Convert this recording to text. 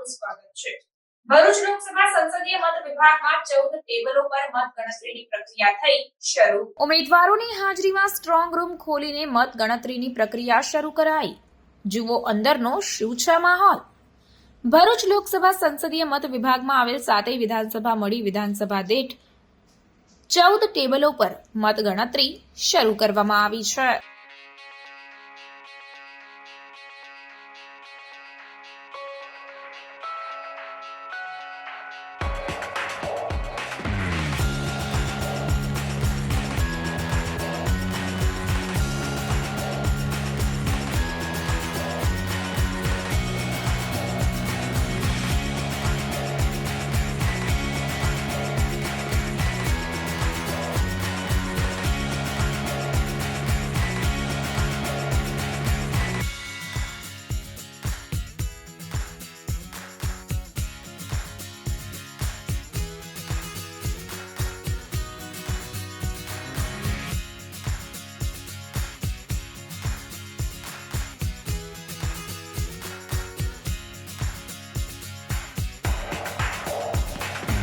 આપનું સ્વાગત છે। ભરૂચ લોકસભા સંસદીય મત વિભાગમાં 14 ટેબલો પર મત ગણતરીની પ્રક્રિયા થઈ શરૂ। ઉમેદવારોની હાજરીમાં સ્ટ્રોંગ રૂમ ખોલીને મત ગણતરીની પ્રક્રિયા શરૂ કરાઈ। જુઓ અંદરનો શું છે માહોલ। ભરૂચ લોકસભા સંસદીય મત વિભાગમાં આવેલ 7 વિધાનસભા મળી વિધાનસભા દીઠ 14 ટેબલો પર મત ગણતરી શરૂ કરવામાં આવી છે।